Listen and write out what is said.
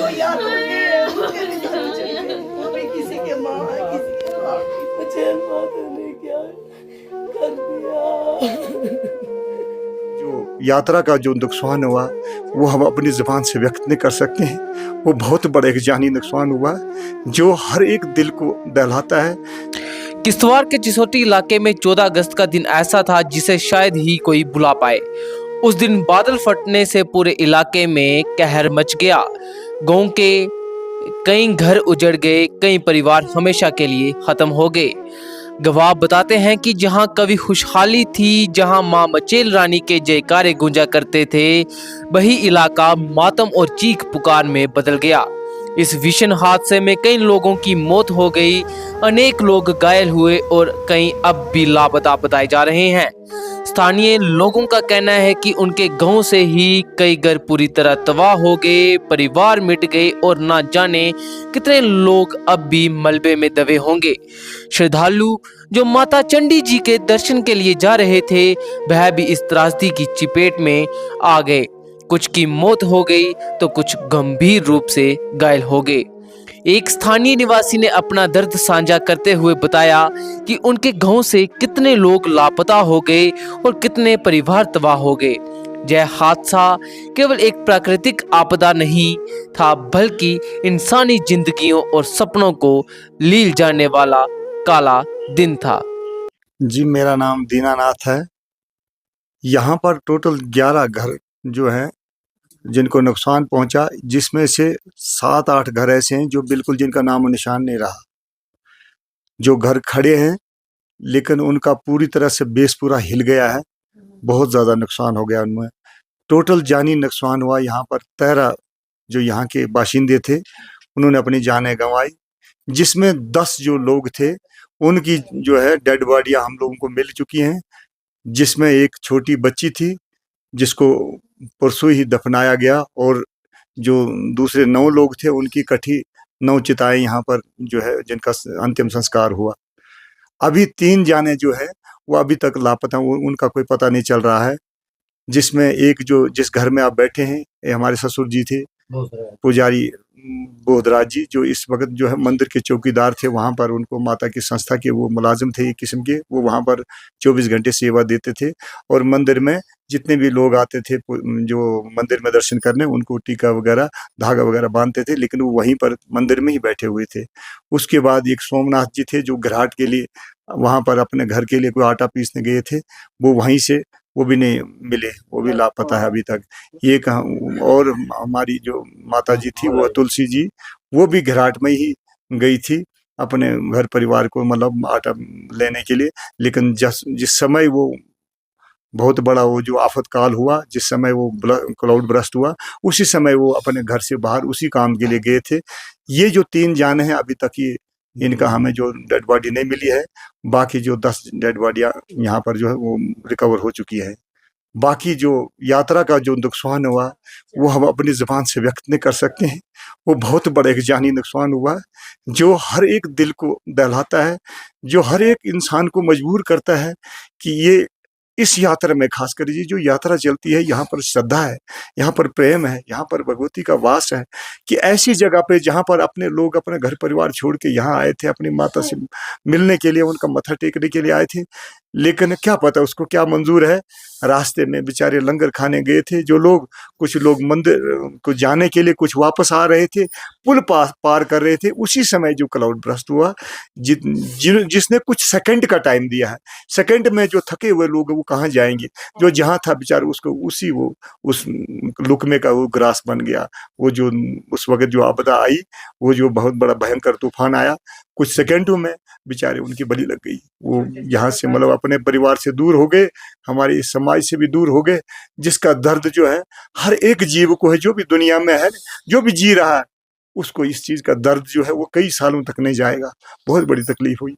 वो याद हो गई है, मुझे नहीं पता चल गई। वो भी किसी के माँ है, किसी के बाप की। मुझे माता ने क्या कर दिया। जो यात्रा का जो नुकसान हुआ वो हम अपनी ज़बान से व्यक्त नहीं कर सकते हैं। वो बहुत बड़ा एक जानी नुकसान हुआ जो हर एक दिल को दहलाता है। किश्तवाड़ के चिसोटी इलाके में 14 अगस्त का दिन ऐसा था जिसे शायद ही कोई भुला पाए। उस दिन बादल फटने से पूरे इलाके में कहर मच गया। गांव के कई घर उजड़ गए, कई परिवार हमेशा के लिए खत्म हो गए। गवाह बताते हैं कि जहां कभी खुशहाली थी, जहां मां मचेल रानी के जयकारे गूंजा करते थे, वही इलाका मातम और चीख पुकार में बदल गया। इस भीषण हादसे में कई लोगों की मौत हो गई, अनेक लोग घायल हुए और कई अब भी लापता बताए जा रहे हैं। स्थानीय लोगों का कहना है कि उनके गांव से ही कई घर पूरी तरह तबाह हो गए, परिवार मिट गए और ना जाने कितने लोग अब भी मलबे में दबे होंगे। श्रद्धालु जो माता चंडी जी के दर्शन के लिए जा रहे थे, वह भी इस त्रासदी की चपेट में आ गए। कुछ की मौत हो गई तो कुछ गंभीर रूप से घायल हो गए। एक स्थानीय निवासी ने अपना दर्द साझा करते हुए बताया कि उनके गांव से कितने लोग लापता हो गए और कितने परिवार तबाह हो गए। यह हादसा केवल एक प्राकृतिक आपदा नहीं था, बल्कि इंसानी जिंदगियों और सपनों को लील जाने वाला काला दिन था। जी, मेरा नाम दीनानाथ है। यहाँ पर टोटल 11 घर जो हैं जिनको नुकसान पहुंचा, जिसमें से 7-8 घर ऐसे हैं जो बिल्कुल जिनका नामो निशान नहीं रहा। जो घर खड़े हैं लेकिन उनका पूरी तरह से बेस पूरा हिल गया है। बहुत ज़्यादा नुकसान हो गया उनमें। टोटल जानी नुकसान हुआ। यहाँ पर 13 जो यहाँ के बाशिंदे थे उन्होंने अपनी जानें गंवाई, जिसमें 10 जो लोग थे उनकी जो है डेड बॉडियाँ हम लोगों को मिल चुकी हैं। जिसमें एक छोटी बच्ची थी जिसको परसों ही दफनाया गया, और जो दूसरे 9 लोग थे उनकी इकट्ठी 9 चिताएं यहाँ पर जो है जिनका अंतिम संस्कार हुआ। अभी 3 जाने जो है वो अभी तक लापता, उनका कोई पता नहीं चल रहा है। जिसमें एक जो जिस घर में आप बैठे हैं, ये हमारे ससुर जी थे, पुजारी बोधराज जी, जो इस वक्त जो है मंदिर के चौकीदार थे। वहाँ पर उनको माता की संस्था के वो मुलाजिम थे एक किस्म के, वो वहाँ पर 24 घंटे सेवा देते थे। और मंदिर में जितने भी लोग आते थे जो मंदिर में दर्शन करने, उनको टीका वगैरह धागा वगैरह बांधते थे, लेकिन वो वहीं पर मंदिर में ही बैठे हुए थे। उसके बाद एक सोमनाथ जी थे जो घराट के लिए वहाँ पर अपने घर के लिए कोई आटा पीसने गए थे, वो वहीं से वो भी नहीं मिले, वो भी लापता है अभी तक। ये कहा। और हमारी जो माता जी थी वो तुलसी जी, वो भी घराट में ही गई थी अपने घर परिवार को मतलब आटा लेने के लिए। लेकिन जिस समय वो बहुत बड़ा वो जो आफत काल हुआ, जिस समय वो क्लाउड ब्रस्ट हुआ, उसी समय वो अपने घर से बाहर उसी काम के लिए गए थे। ये जो 3 जान हैं अभी तक ये इनका हमें जो डेड बॉडी नहीं मिली है। बाकी जो 10 डेड बॉडियाँ यहाँ पर जो है वो रिकवर हो चुकी है। बाकी जो यात्रा का जो नुकसान हुआ वो हम अपनी ज़बान से व्यक्त नहीं कर सकते हैं। वो बहुत बड़ा एक जानी नुकसान हुआ जो हर एक दिल को दहलाता है, जो हर एक इंसान को मजबूर करता है कि ये इस यात्रा में खासकर ये जो यात्रा चलती है, यहाँ पर श्रद्धा है, यहाँ पर प्रेम है, यहाँ पर भगवती का वास है, कि ऐसी जगह पे जहाँ पर अपने लोग अपना घर परिवार छोड़ के यहाँ आए थे अपनी माता से मिलने के लिए, उनका मत्था टेकने के लिए आए थे। लेकिन क्या पता उसको क्या मंजूर है। रास्ते में बेचारे लंगर खाने गए थे जो लोग, कुछ लोग मंदिर को जाने के लिए, कुछ वापस आ रहे थे, पुल पार कर रहे थे, उसी समय जो क्लाउड ब्रस्ट हुआ जिसने कुछ सेकंड का टाइम दिया है। सेकंड में जो थके हुए लोग वो कहाँ जाएंगे, जो जहाँ था बेचारे उसको उसी वो उस लुकमे का वो ग्रास बन गया। वो जो उस वक्त जो आपदा आई, वो जो बहुत बड़ा भयंकर तूफान आया, कुछ सेकंडों में बेचारे उनकी बलि लग गई। वो यहाँ से मतलब अपने परिवार से दूर हो गए, हमारे समाज से भी दूर हो गए, जिसका दर्द जो है हर एक जीव को है, जो भी दुनिया में है, जो भी जी रहा है, उसको इस चीज का दर्द जो है वो कई सालों तक नहीं जाएगा। बहुत बड़ी तकलीफ हुई।